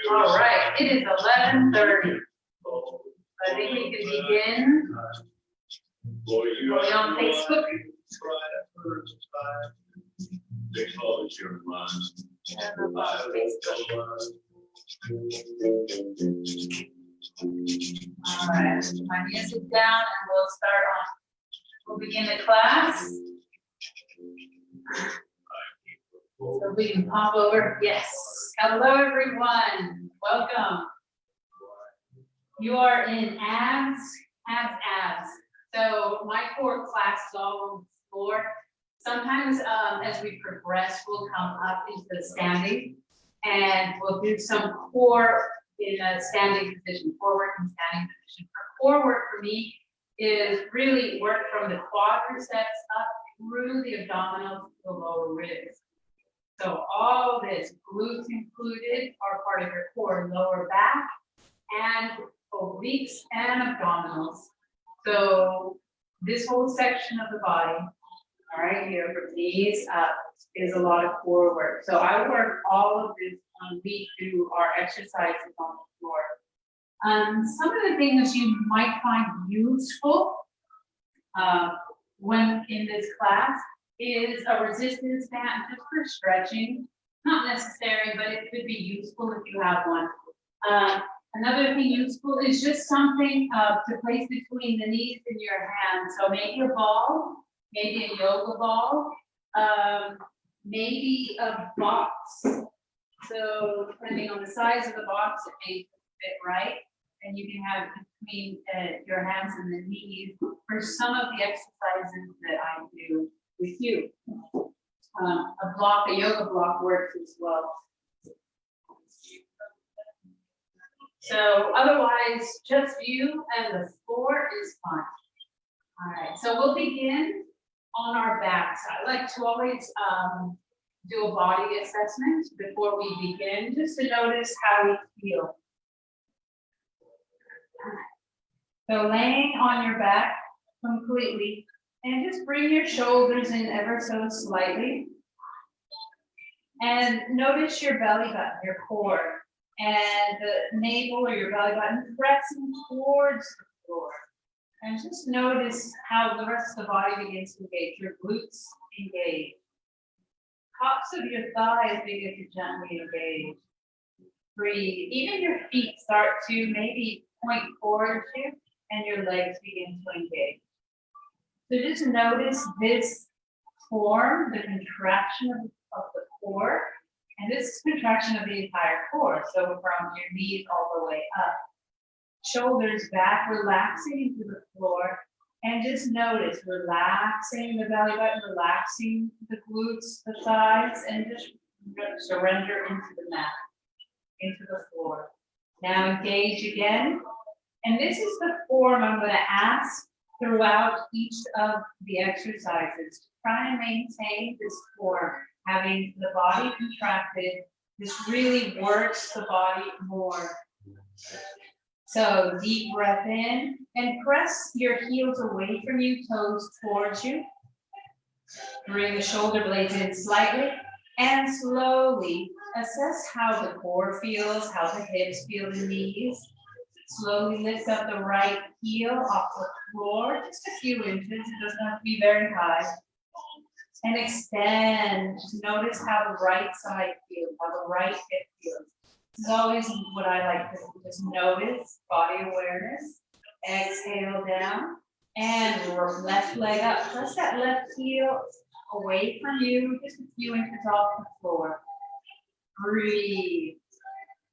All right, it is 11:30. I think we can begin. Are we on Facebook? All right, my music down and we'll begin the class. So we can pop over. Yes. Hello, everyone. Welcome. You are in abs. So my core class is all on the floor. Sometimes as we progress, we'll come up into the standing and we'll do some core in a standing position, core work in standing position. Core work for me is really work from the quadriceps up through the abdominals to the lower ribs. So all this, glutes included, are part of your core, lower back and obliques and abdominals. So this whole section of the body, all right, here from knees up, is a lot of core work. So I work all of this when we do our exercises on the floor. Some of the things you might find useful when in this class is a resistance band just for stretching. Not necessary, but it could be useful if you have one. Another thing useful is just something to place between the knees and your hands. So maybe a ball, maybe a yoga ball, maybe a box. So depending on the size of the box, it may fit right. And you can have between your hands and the knees for some of the exercises that I do with you. A yoga block works as well. So otherwise, just you and the floor is fine. All right, so we'll begin on our backs. I like to always do a body assessment before we begin, just to notice how we feel. So laying on your back completely, and just bring your shoulders in ever so slightly. And notice your belly button, your core, and the navel or your belly button pressing towards the floor. And just notice how the rest of the body begins to engage. Your glutes engage. Tops of your thighs begin to gently engage. Breathe. Even your feet start to maybe point towards you, and your legs begin to engage. So just notice this form, the contraction of the core, and this contraction of the entire core. So from your knees all the way up. Shoulders back, relaxing into the floor, and just notice relaxing the belly button, relaxing the glutes, the thighs, and just surrender into the mat, into the floor. Now engage again. And this is the form I'm going to ask throughout each of the exercises. Try and maintain this form, having the body contracted. This really works the body more. So deep breath in and press your heels away from you, toes towards you. Bring the shoulder blades in slightly and slowly assess how the core feels, how the hips feel, the knees. Slowly lift up the right heel off the floor, just a few inches. It doesn't have to be very high. And extend. Just notice how the right side feels, how the right hip feels. This is always what I like to just notice, body awareness. Exhale down and left leg up. Press that left heel away from you, just a few inches off the floor. Breathe.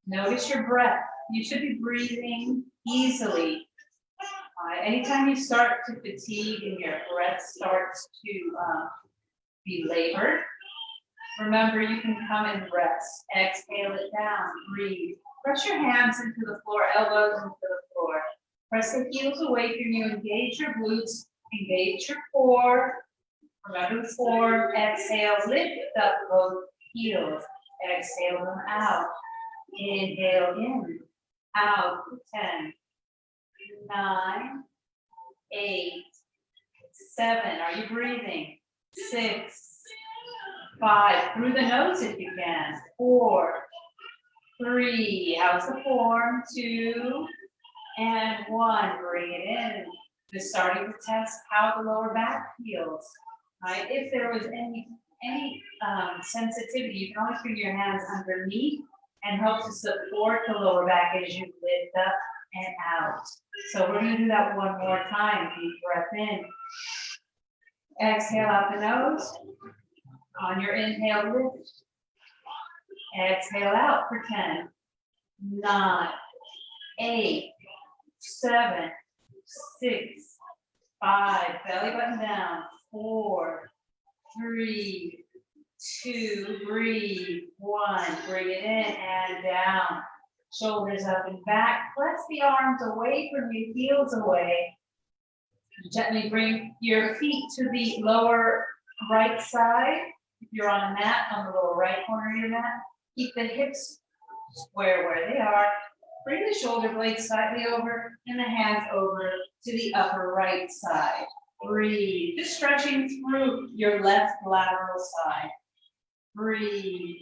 Notice your breath. You should be breathing easily. Anytime you start to fatigue and your breath starts to be labored, remember you can come and rest. Exhale it down. Breathe. Press your hands into the floor, elbows into the floor. Press the heels away from you. Engage your glutes. Engage your core. Remember the form. Exhale. Lift up both heels. Exhale them out. Inhale in. Out. 10, 9, 8, 7. Are you breathing? 6, 5. Through the nose if you can. 4, 3, how's the form? 2, and 1, bring it in. Just starting to test how the lower back feels, right? If there was any sensitivity, you can always bring your hands underneath and help to support the lower back as you lift up and out. So we're gonna do that one more time. Deep breath in. Exhale out the nose. On your inhale, lift. Exhale out for 10, 9, 8, 7, 6, 5, belly button down, 4, 3, 2, breathe, 1, bring it in and down. Shoulders up and back, press the arms away from you, heels away. Gently bring your feet to the lower right side. If you're on a mat, on the lower right corner of your mat, keep the hips square where they are. Bring the shoulder blades slightly over and the hands over to the upper right side. Breathe, just stretching through your left lateral side. Breathe.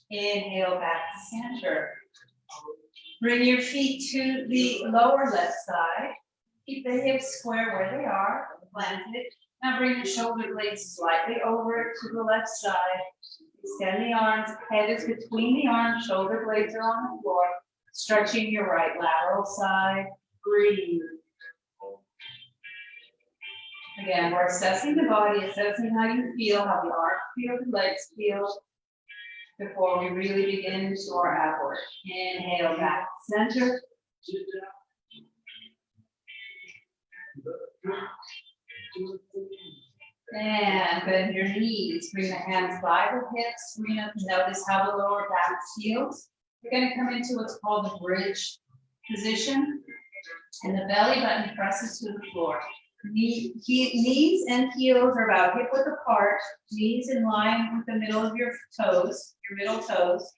Inhale back to center. Bring your feet to the lower left side. Keep the hips square where they are, planted. Now bring the shoulder blades slightly over to the left side. Extend the arms, head is between the arms, shoulder blades are on the floor. Stretching your right lateral side. Breathe. Again, we're assessing the body, assessing how you feel, how the arms feel, the legs feel, before we really begin to our ab work. Inhale back to center. And bend your knees. Bring the hands by the hips. We're going to notice how the lower back feels. We're going to come into what's called the bridge position. And the belly button presses to the floor. Knees and heels are about hip width apart. Knees in line with the middle of your toes, your middle toes.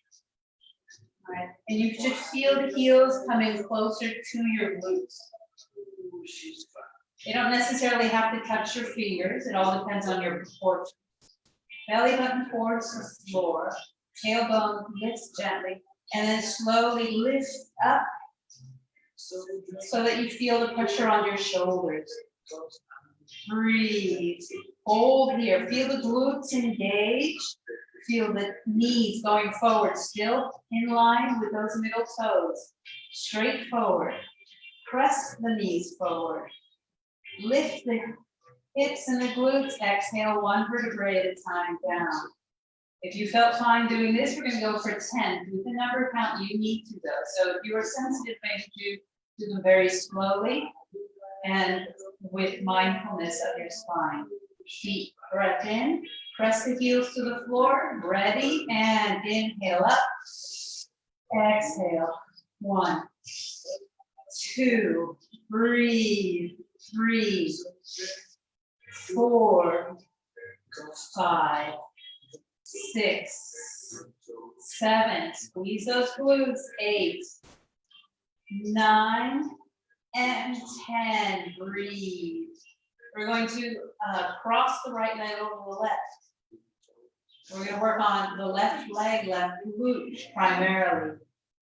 All right. And you should feel the heels coming closer to your glutes. They don't necessarily have to touch your fingers. It all depends on your proportion. Belly button towards the floor. Tailbone lifts gently. And then slowly lift up so that you feel the pressure on your shoulders. Breathe. Hold here. Feel the glutes engage. Feel the knees going forward, still in line with those middle toes. Straight forward. Press the knees forward. Lift the hips and the glutes. Exhale 1 vertebrae at a time down. If you felt fine doing this, we're going to go for 10. Do the number count you need to go. So if you are sensitive, maybe do them very slowly and with mindfulness of your spine. Deep breath in. Press the heels to the floor. Ready, and inhale up. Exhale. 1, 2, breathe. 3, 4, 5, 6, 7. Squeeze those glutes. 8, 9, and 10. Breathe. We're going to cross the right leg over the left. We're going to work on the left leg, left glute primarily.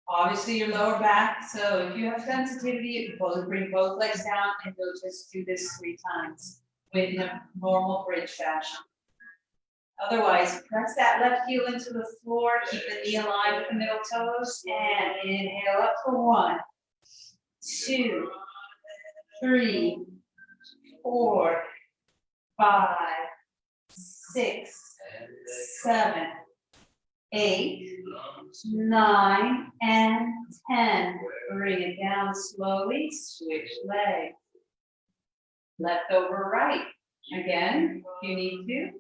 Obviously your lower back, so if you have sensitivity, bring both legs down and we'll just do this 3 times in a normal bridge fashion. Otherwise, press that left heel into the floor, keep the knee aligned with the middle toes, and inhale up for 1, 2, 3, 4, 5, 6, 7, 8, 9, and 10. Bring it down slowly. Switch legs. Left over right. Again, if you need to,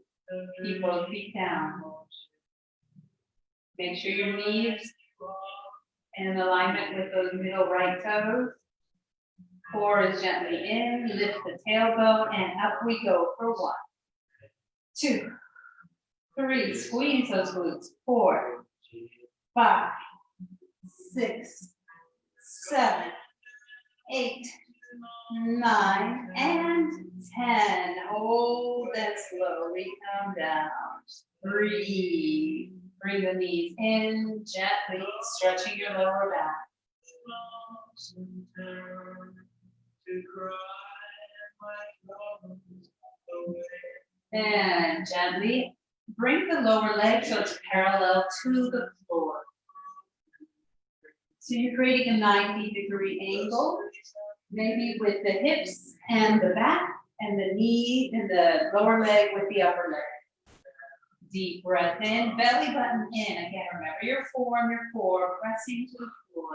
keep both feet down. Make sure your knees in alignment with those middle right toes. Core is gently in. Lift the tailbone, and up we go for 1, 2, 3. Squeeze those glutes. 4, 5, 6, 7, 8, 9, and 10. Hold and slowly come down. Breathe. Bring the knees in gently, stretching your lower back. And gently bring the lower leg so it's parallel to the floor. So you're creating a 90-degree angle, maybe with the hips and the back and the knee and the lower leg with the upper leg. Deep breath in, belly button in. Again, remember your form, your core, pressing to the floor.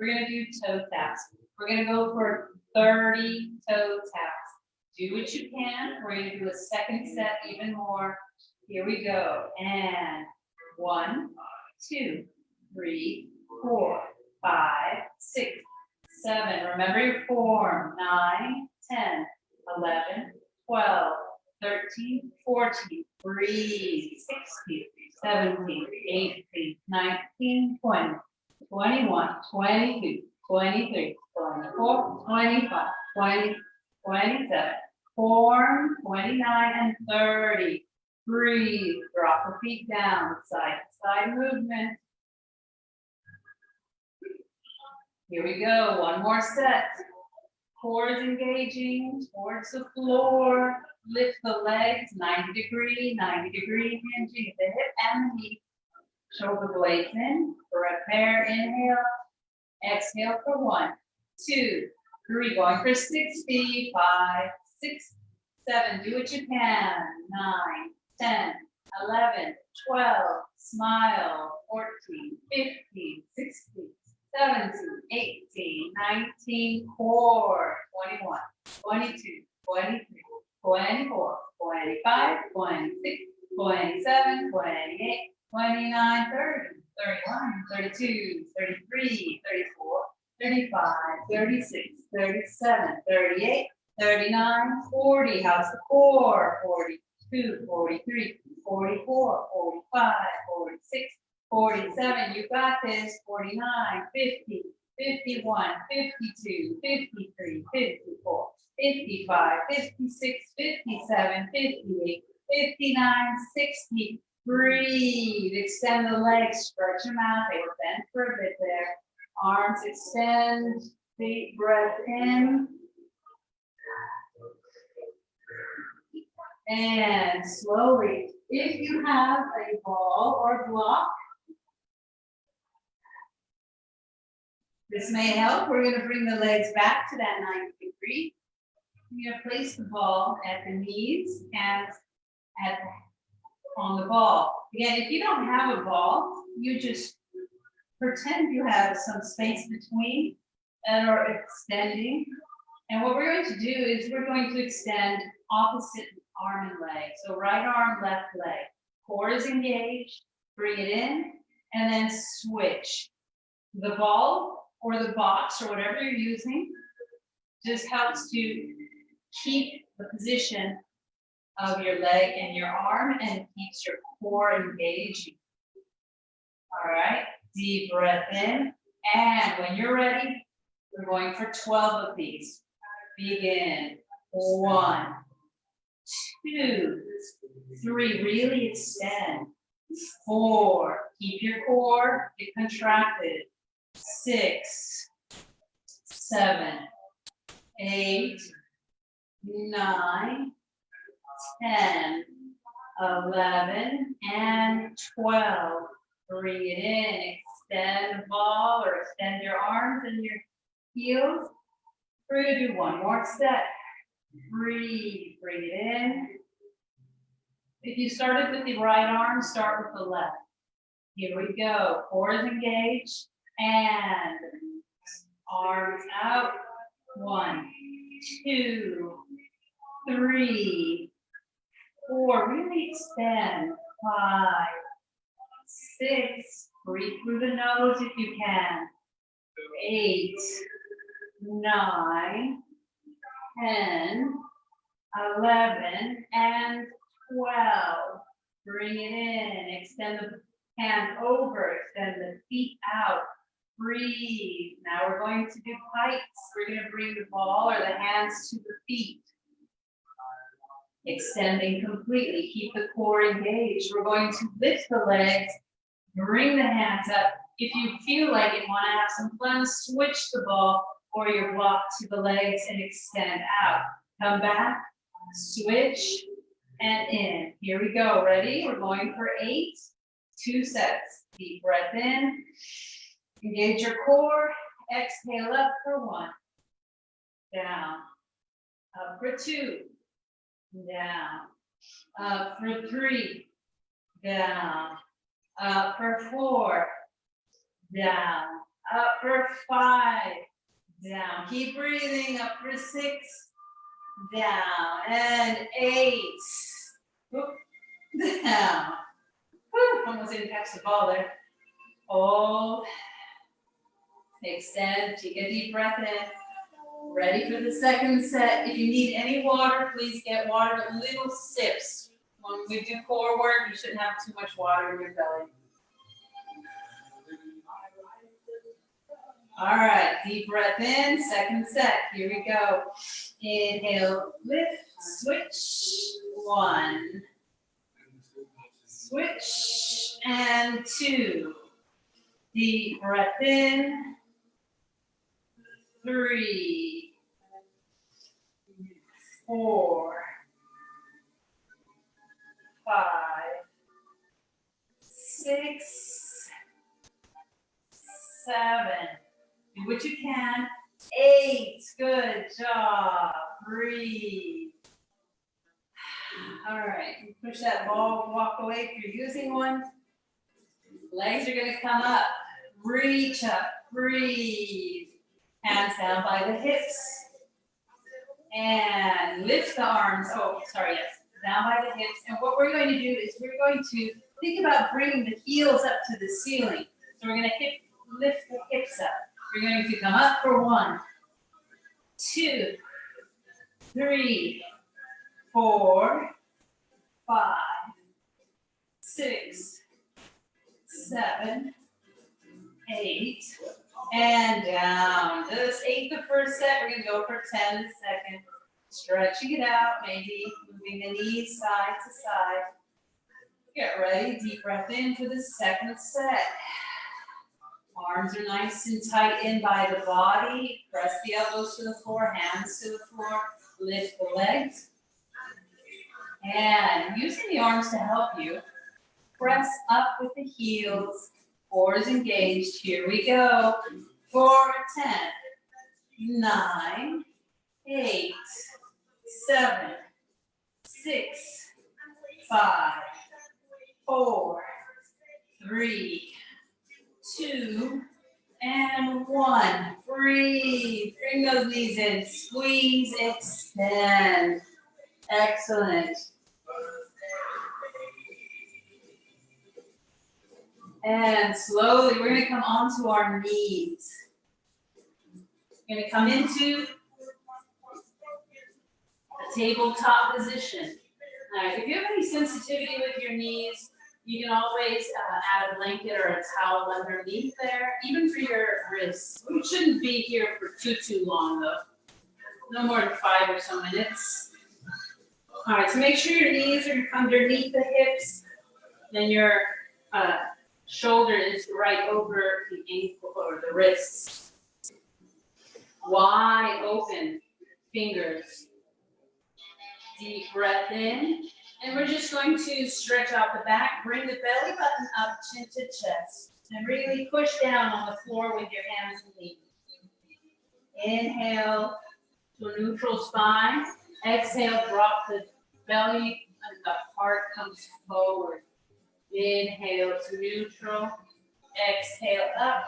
We're going to do toe taps. We're going to go for 30 toe taps. Do what you can. We're going to do a second set even more. Here we go. And 1, 2, 3, 4, 5, 6, 7. Remember your form. 9, 10, 11, 12, 13, 14. Breathe. 16, 17, 18, 19, 20, 21, 22, 23, 24, 25, 20, 27. Form 29 and 30. Breathe. Drop the feet down. Side to side movement. Here we go. One more set. Core is engaging towards the floor. Lift the legs 90 degree hinging at the hip and the knee. Shoulder blades in. Breath there. Inhale. Exhale for 1, 2, 3. Going for 60. 5, 6, 7. Do what you can. 9, 10, 11, 12. Smile. 14, 15, 16, 17, 18, 19. Core. 21, 22, 23, 24, 25, 26, 27, 28, 29, 30, 31, 32, 33, 34, 35, 36, 37, 38, 39, 40. How's the core? 42, 43, 44, 45, 46, 47. You got this. 49, 50, 51, 52, 53, 54, 55, 56, 57, 58, 59, 60. Breathe. Extend the legs. Stretch them out. They were bent for a bit there. Arms extend. Deep breath in. And slowly, if you have a ball or block, this may help. We're going to bring the legs back to that 90 degree. You're going to place the ball at the knees and on the ball. Again, if you don't have a ball, you just pretend you have some space between and are extending. And what we're going to do is we're going to extend opposite arm and leg. So right arm, left leg. Core is engaged. Bring it in and then switch. The ball or the box or whatever you're using just helps to keep the position of your leg and your arm and keeps your core engaged. All right, deep breath in. And when you're ready, we're going for 12 of these. Begin. 1, 2, 3. Really extend. 4. Keep your core contracted. 6, 7, 8, 9, 10, 11, and 12. Bring it in. Extend the ball or extend your arms and your heels. We're going to do one more set. Breathe. Bring it in. If you started with the right arm, start with the left. Here we go. Core is engaged. And arms out. 1, 2, 3, 4. Really extend. 5, 6. Breathe through the nose if you can. 8, 9, 10, 11, and 12. Bring it in. Extend the hands over. Extend the feet out. breathe. Now we're going to do pikes. We're going to bring the ball or the hands to the feet. Extending completely, keep the core engaged. We're going to lift the legs, bring the hands up. If you feel like it, want to have some fun, switch the ball or your block to the legs and extend out. Come back, switch, and in. Here we go, ready? We're going for 8, 2 sets. Deep breath in, engage your core, exhale up for 1, down, up for 2, down, up for 3, down, up for 4, down, up for 5, down. Keep breathing, up for 6, down, and 8. Oop, down. Whew, almost didn't catch the ball there. Hold, extend, take a deep breath in. Ready for the second set. If you need any water, please get water, little sips. When we do core work, you shouldn't have too much water in your belly. All right, deep breath in, second set. Here we go. Inhale, lift, switch, 1. Switch, and 2. Deep breath in, 3, 4, 5, 6, 7. Do what you can. 8. Good job. Breathe. All right. Push that ball, walk away if you're using one. Legs are going to come up. Reach up. Breathe. Hands down by the hips. And lift the arms. Oh, sorry, yes. Down by the hips. And what we're going to do is we're going to think about bringing the heels up to the ceiling. So we're going to lift the hips up. We're going to come up for 1, 2, 3, 4, 5, 6, 7, 8, and down. Just 8 the first set. We're going to go for 10 the second. Stretching it out, maybe moving the knees side to side. Get ready. Deep breath in for the second set. Arms are nice and tight in by the body. Press the elbows to the floor, hands to the floor. Lift the legs. And using the arms to help you, press up with the heels. Core is engaged. Here we go. For 10, 9, 8, 7, 6, 5, 4, 3, 2, and 1. Breathe. Bring those knees in. Squeeze, extend. Excellent. And slowly, we're going to come onto our knees. We're going to come into a tabletop position. All right, if you have any sensitivity with your knees, you can always add a blanket or a towel underneath there, even for your wrists. We shouldn't be here for too long, though. No more than 5 or so minutes. All right, so make sure your knees are underneath the hips, then your shoulder is right over the ankle or the wrists. Wide open fingers. Deep breath in. And we're just going to stretch out the back, bring the belly button up, chin to chest, and really push down on the floor with your hands and knees. Inhale to a neutral spine. Exhale, drop the belly and the heart comes forward. Inhale to neutral. Exhale up.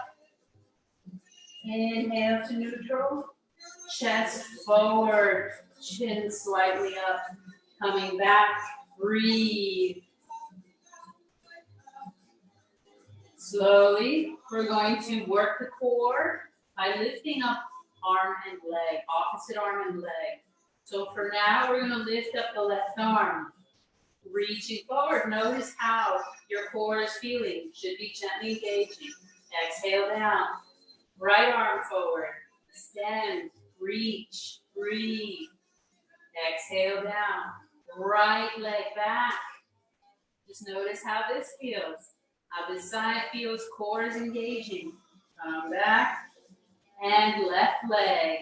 Inhale to neutral. Chest forward, chin slightly up. Coming back. Breathe. Slowly, we're going to work the core by lifting up arm and leg, opposite arm and leg. So for now, we're going to lift up the left arm, reaching forward. Notice how your core is feeling. Should be gently engaging. Exhale down. Just notice how this feels. How this side feels, core is engaging. Come back and left leg.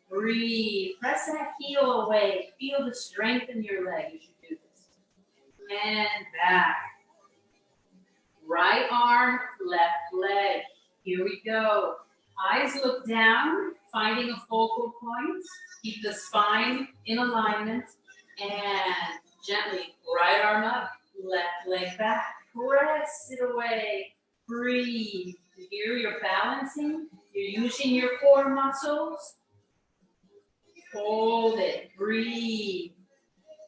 Breathe. Press that heel away. Feel the strength in your leg as you do this. And back. Right arm, left leg. Here we go. Eyes look down, finding a focal point. Keep the spine in alignment. And gently, right arm up, left leg back. Press it away. Breathe. Here you're balancing. You're using your core muscles. Hold it. Breathe.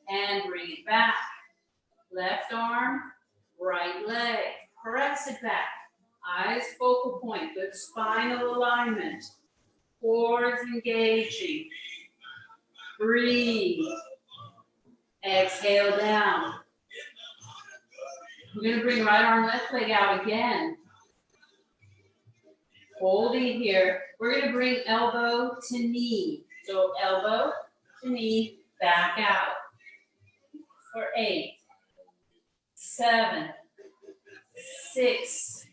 And bring it back. Left arm, right leg. Press it back. Eyes focal point. Good spinal alignment. Core is engaging. Breathe. Exhale down. We're going to bring right arm, left leg out again. Holding here. We're going to bring elbow to knee. So elbow to knee, back out. For 8, 7, 6,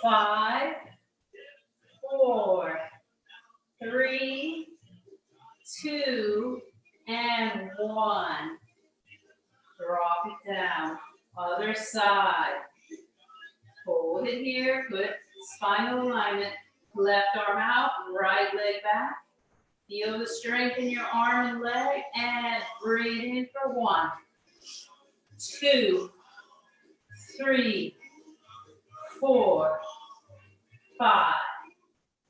5, 4, 3, 2, and 1. Drop it down. Other side. Hold it here. Good spinal alignment. Left arm out, right leg back. Feel the strength in your arm and leg. And breathe in for 1, 2, 3, 4, 5,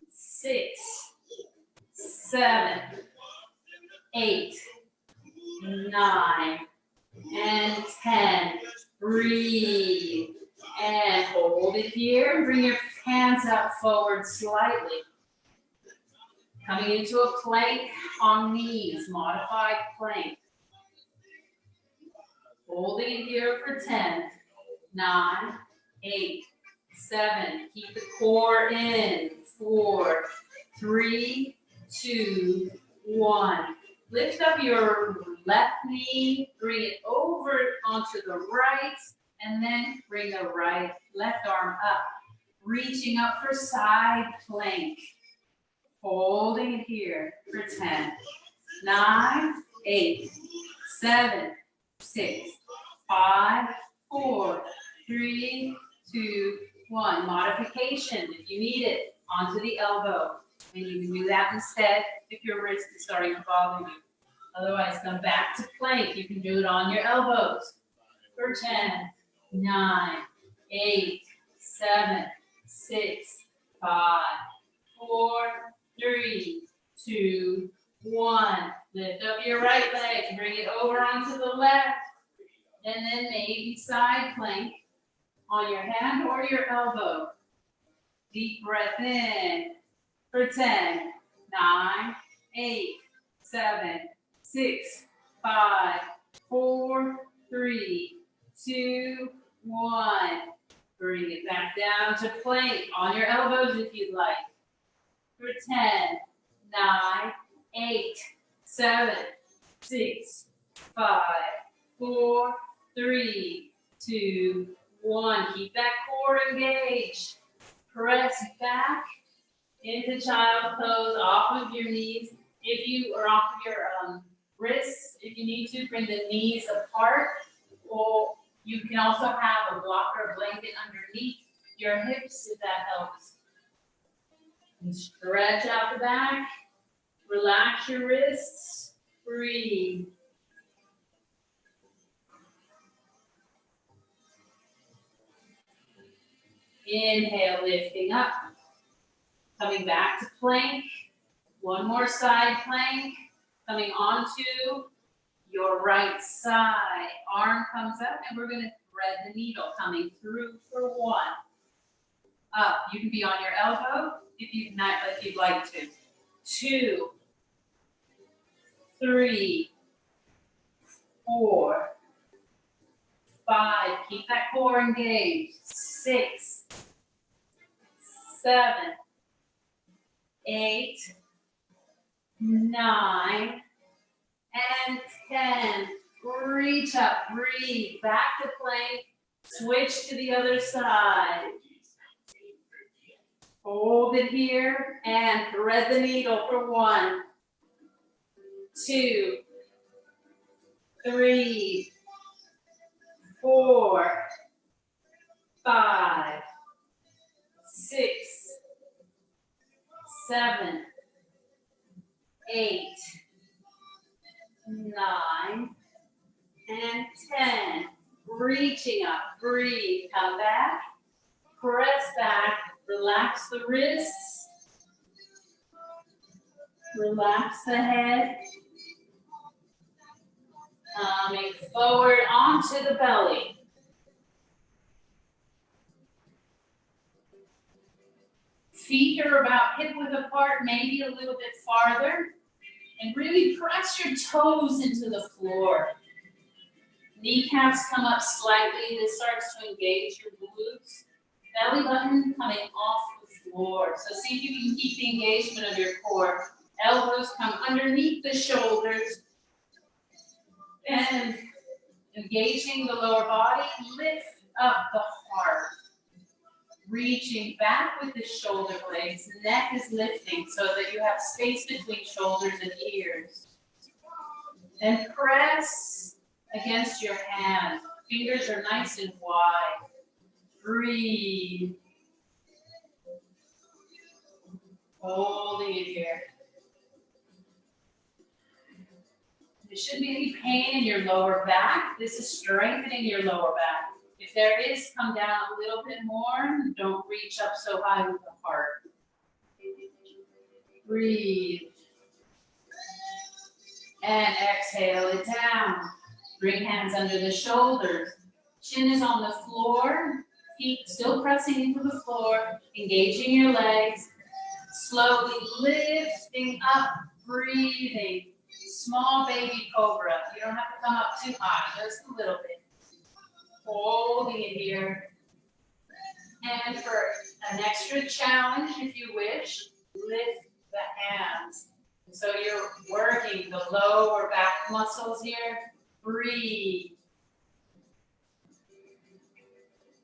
6, 7, 8, 9, and 10. Breathe. And hold it here. Bring your hands out forward slightly. Coming into a plank on knees, modified plank. Holding it here for 10, 9, 8, 7. Keep the core in. 4, 3, 2, 1. Lift up your left knee, bring it over onto the right, and then bring the left arm up. Reaching up for side plank. Holding it here for 10, 9, 8, 7, 6, 5, 4, 3, 2, 1. Modification, if you need it, onto the elbow. And you can do that instead if your wrist is starting to bother you. Otherwise, come back to plank. You can do it on your elbows. For 10, 9, 8, 7, 6, 5, 4, 3, 2, 1. Lift up your right leg. Bring it over onto the left. And then maybe side plank on your hand or your elbow. Deep breath in. For 10, 9, 8, 7, 6, 5, 4, 3, 2, 1. Bring it back down to plank on your elbows if you'd like. For 10, 9, 8, 7, 6, 5, 4, 3, 2, 1. Keep that core engaged. Press back into child pose, off of your knees. If you are off of your wrists, if you need to, bring the knees apart. Or you can also have a blocker or blanket underneath your hips if that helps. And stretch out the back. Relax your wrists. Breathe. Inhale, lifting up. Coming back to plank. One more side plank. Coming onto your right side. Arm comes up and we're going to thread the needle. Coming through for 1. Up. You can be on your elbow if you'd like to. 2, 3, 4, 5. Keep that core engaged. 6, 7, 8, 9, and 10. Reach up, breathe, back to plank, switch to the other side. Hold it here and thread the needle for 1, 2, 3, 4, 5, 6, 7, 8, 9, and 10. Reaching up, breathe, come back, press back, relax the wrists, relax the head, coming forward onto the belly. Feet are about hip width apart, maybe a little bit farther, and really press your toes into the floor. Kneecaps come up slightly. This starts to engage your glutes. Belly button coming off the floor. So see if you can keep the engagement of your core. Elbows come underneath the shoulders. And engaging the lower body, lift up the heart. Reaching back with the shoulder blades. The neck is lifting so that you have space between shoulders and ears. And press against your hands. Fingers are nice and wide. Breathe. Holding it here. There shouldn't be any pain in your lower back. This is strengthening your lower back. If there is, come down a little bit more. Don't reach up so high with the heart. Breathe. And exhale it down. Bring hands under the shoulders. Chin is on the floor. Feet still pressing into the floor. Engaging your legs. Slowly lifting up, breathing. Small baby cobra. You don't have to come up too high, just a little bit. Holding it here. And for an extra challenge, if you wish, lift the hands. So you're working the lower back muscles here. Breathe.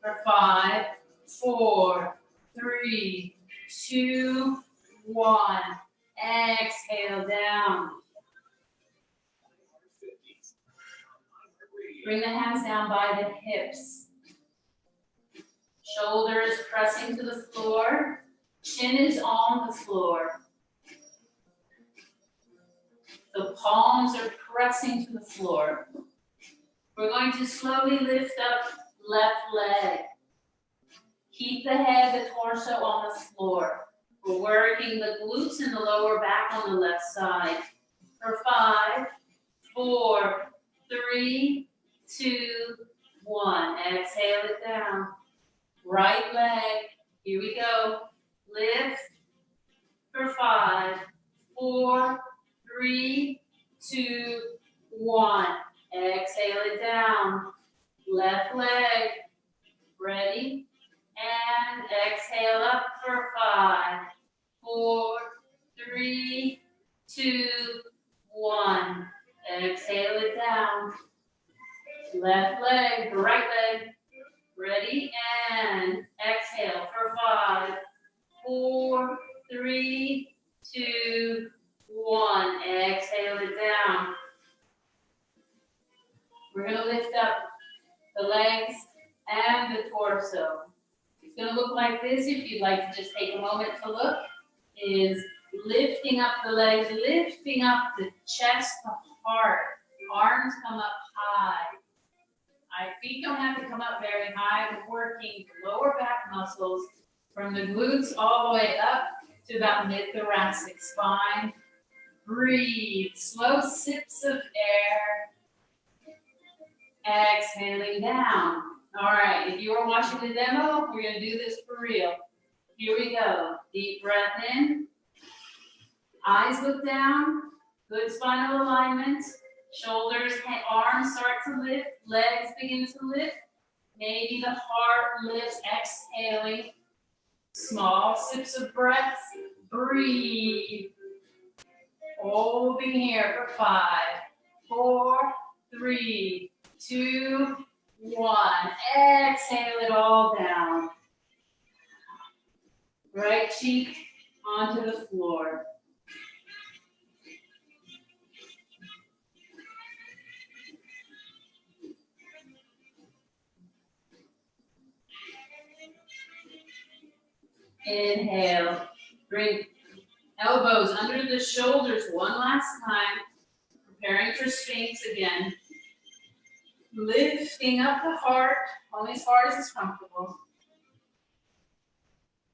For 5, 4, 3, 2, 1. Exhale down. Bring the hands down by the hips. Shoulders pressing to the floor. Chin is on the floor. The palms are pressing to the floor. We're going to slowly lift up left leg. Keep the head, the torso on the floor. We're working the glutes and the lower back on the left side. For 5, 4, 3, 2, 1. Exhale it down. Right leg. Here we go. Lift. For 5, 4, 3, 2, 1. Exhale it down. Left leg. Ready? And exhale up for 5, 4, 3, 2, 1. Exhale it down. Left leg, right leg. Ready? And exhale for 5, 4, 3, 2, 1. Exhale it down. We're going to lift up the legs and the torso. It's going to look like this. If you'd like to just take a moment to look, is lifting up the legs, lifting up the chest, the heart. Arms come up high. Feet don't have to come up very high. We're working the lower back muscles from the glutes all the way up to about mid-thoracic spine. Breathe. Slow sips of air. Exhaling down. All right, if you are watching the demo, we're going to do this for real. Here we go. Deep breath in. Eyes look down. Good spinal alignment. Shoulders, arms start to lift. Legs begin to lift. Maybe the heart lifts, exhaling. Small sips of breath. Breathe. Holding here for 5, 4, 3, 2, 1. Exhale it all down. Right cheek onto the floor. Inhale. Bring elbows under the shoulders one last time. Preparing for Sphinx again. Lifting up the heart, only as far as it's comfortable.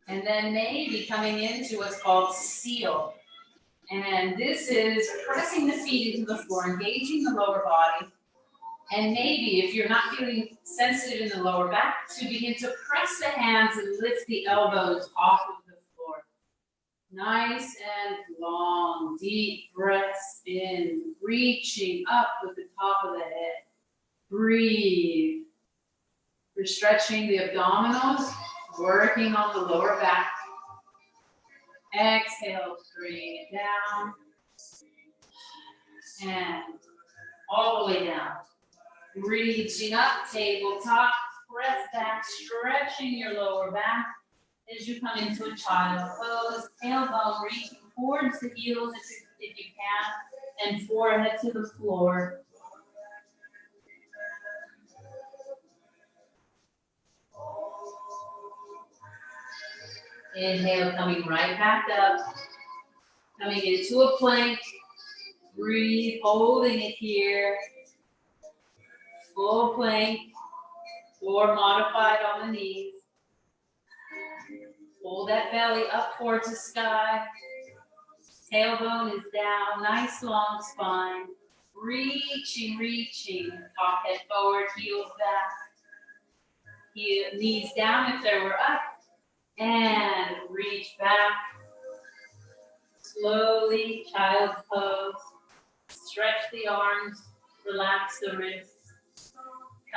And then maybe coming into what's called seal. And this is pressing the feet into the floor, engaging the lower body. And maybe if you're not feeling sensitive in the lower back, to begin to press the hands and lift the elbows off of the floor. Nice and long, deep breaths in, reaching up with the top of the head. Breathe. We're stretching the abdominals, working on the lower back. Exhale, bring it down. And all the way down. Reaching up, tabletop, press back, stretching your lower back as you come into a child pose. Tailbone reaching towards the heels if you can, and forehead to the floor. Inhale, coming right back up. Coming into a plank. Breathe, holding it here. Full plank, or modified on the knees. Hold that belly up towards the sky. Tailbone is down, nice long spine. Reaching, top head forward, heels back. Knees down if they were up. And reach back. Slowly, child's pose. Stretch the arms, relax the wrists.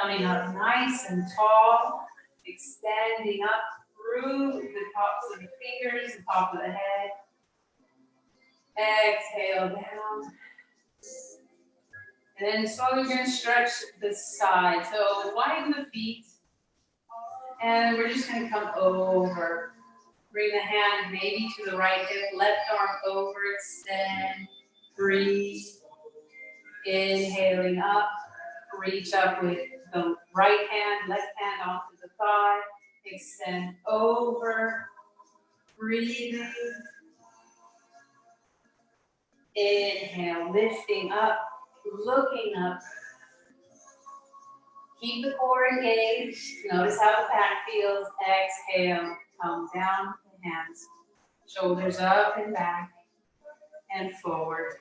Coming up nice and tall, extending up through the tops of the fingers, the top of the head. Exhale down. And then slowly we're going to stretch the side. So widen the feet. And we're just going to come over. Bring the hand maybe to the right hip, left arm over, extend, breathe. Inhaling up, reach up with the right hand, left hand onto the thigh, extend over, breathing. Inhale, lifting up, looking up. Keep the core engaged. Notice how the back feels. Exhale, come down to hands. Shoulders up and back and forward.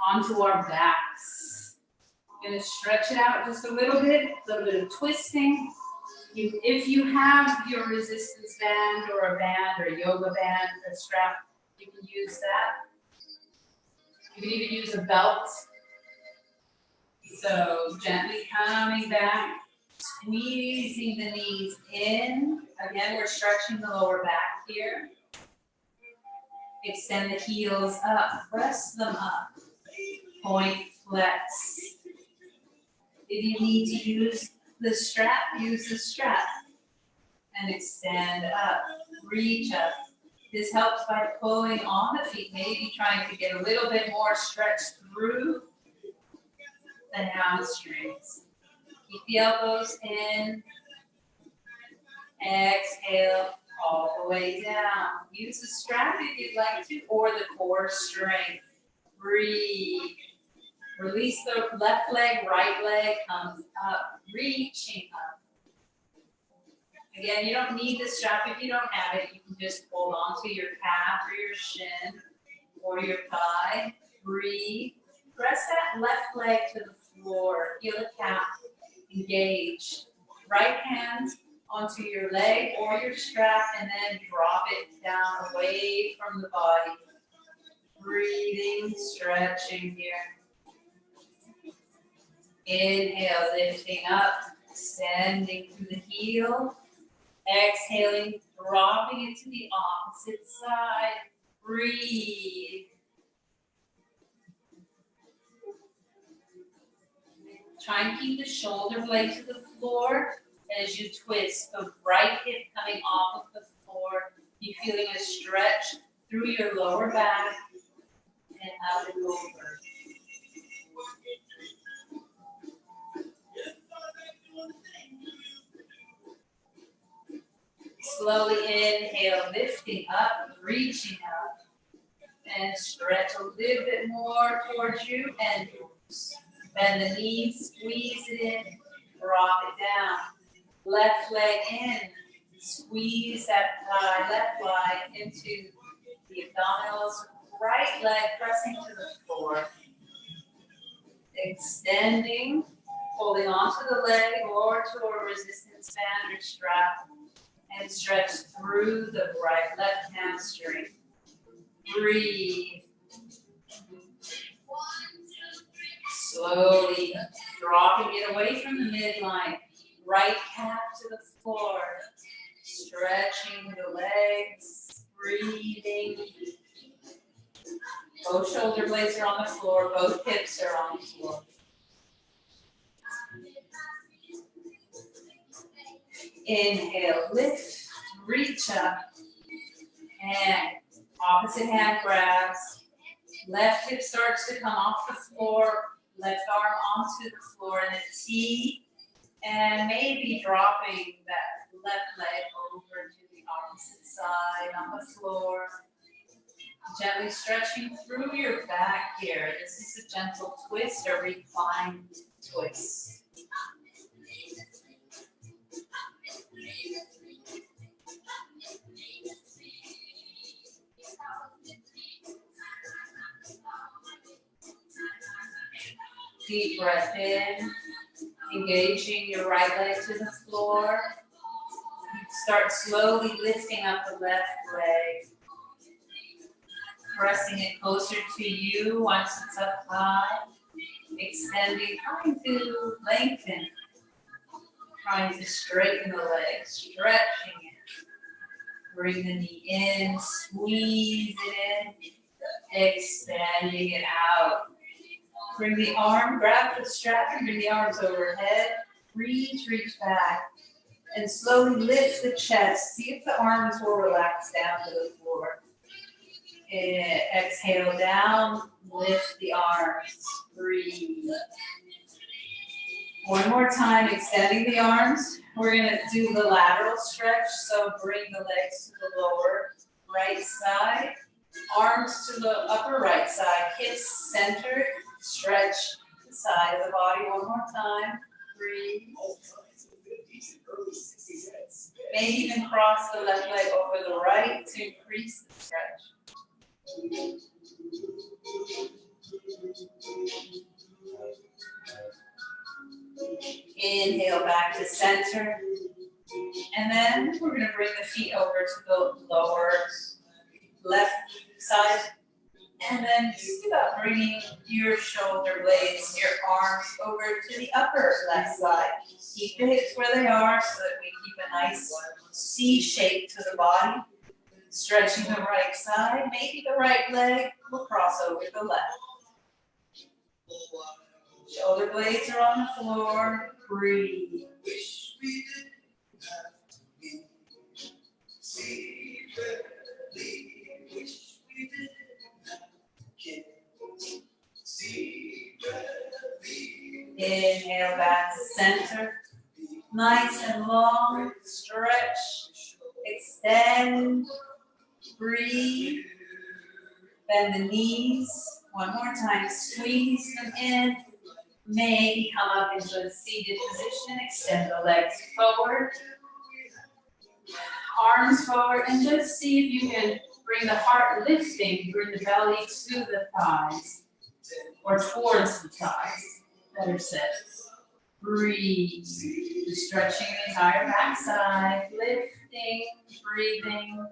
Onto our backs. Going to stretch it out just a little bit of twisting. If you have your resistance band or a band or a yoga band, a strap, you can use that. You can even use a belt. So gently coming back, squeezing the knees in. Again, we're stretching the lower back here. Extend the heels up, press them up. Point, flex. If you need to use the strap, use the strap. And extend up, reach up. This helps by pulling on the feet, maybe trying to get a little bit more stretch through the hamstrings. Keep the elbows in. Exhale all the way down. Use the strap if you'd like to, or the core strength. Breathe. Release the left leg, right leg comes up, reaching up. Again, you don't need the strap if you don't have it. You can just hold on to your calf or your shin or your thigh. Breathe. Press that left leg to the floor. Feel the calf engage. Right hand onto your leg or your strap, and then drop it down away from the body. Breathing, stretching here. Inhale, lifting up, extending through the heel. Exhaling, dropping it to the opposite side. Breathe. Try and keep the shoulder blade to the floor as you twist the right hip coming off of the floor. You feeling a stretch through your lower back and up and over. Slowly inhale, lifting up, reaching up. And stretch a little bit more towards you and bend the knees, squeeze it in, drop it down. Left leg in, squeeze that thigh, left thigh into the abdominals, right leg pressing to the floor. Extending, holding onto the leg or to a resistance band or strap, and stretch through the right left hamstring. Breathe. Slowly dropping it away from the midline. Right calf to the floor. Stretching the legs. Breathing. Both shoulder blades are on the floor. Both hips are on the floor. Inhale, lift, reach up, and opposite hand grabs. Left hip starts to come off the floor, left arm onto the floor in a T, and maybe dropping that left leg over to the opposite side on the floor. Gently stretching through your back here. This is a gentle twist or recline twist. Deep breath in, engaging your right leg to the floor. Start slowly lifting up the left leg. Pressing it closer to you once it's up high. Extending, trying to lengthen. Trying to straighten the leg, stretching it. Bring the knee in, squeeze it in, extending it out. Bring the arm, grab the strap and bring the arms overhead. Reach back. And slowly lift the chest. See if the arms will relax down to the floor. Exhale down, lift the arms. Breathe. One more time, extending the arms. We're going to do the lateral stretch. So bring the legs to the lower right side. Arms to the upper right side. Hips centered. Stretch the side of the body one more time. Breathe. Maybe even cross the left leg over the right to increase the stretch. Inhale back to center. And then we're going to bring the feet over to the lower left side. And then just about bringing your shoulder blades, your arms over to the upper left side. Keep the hips where they are so that we keep a nice C shape to the body. Stretching the right side. Maybe the right leg will cross over the left. Shoulder blades are on the floor. Breathe. Inhale back to center. Nice and long. Stretch. Extend. Breathe. Bend the knees. One more time. Squeeze them in. Maybe come up into a seated position. Extend the legs forward. Arms forward. And just see if you can bring the heart lifting. Bring the belly to the thighs. Or towards the thighs. Better said. Breathe. Stretching the entire backside. Lifting. Breathing.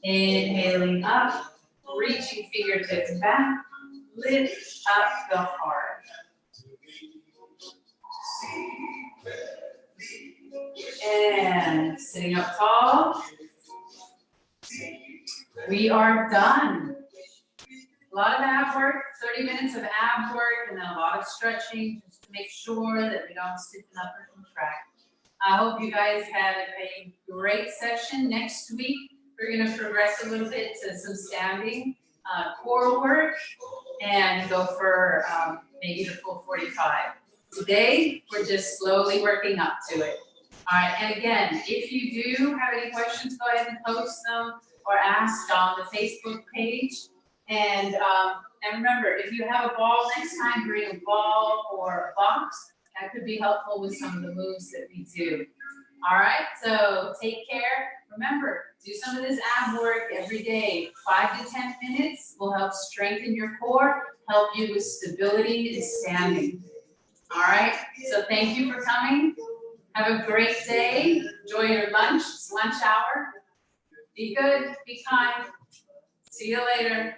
Inhaling up. Reaching fingertips back. Lift up the heart. And sitting up tall. We are done. A lot of ab work, 30 minutes of ab work, and then a lot of stretching just to make sure that we don't stiffen up or contract. I hope you guys had a great session. Next week, we're going to progress a little bit to some standing core work and go for maybe the full 45. Today, we're just slowly working up to it. All right, and again, if you do have any questions, go ahead and post them or ask on the Facebook page. And remember, if you have a ball next time, bring a ball or a box. That could be helpful with some of the moves that we do. All right, so take care. Remember, do some of this ab work every day. 5 to 10 minutes will help strengthen your core, help you with stability and standing. All right, so thank you for coming. Have a great day. Enjoy your lunch. It's lunch hour. Be good, be kind. See you later.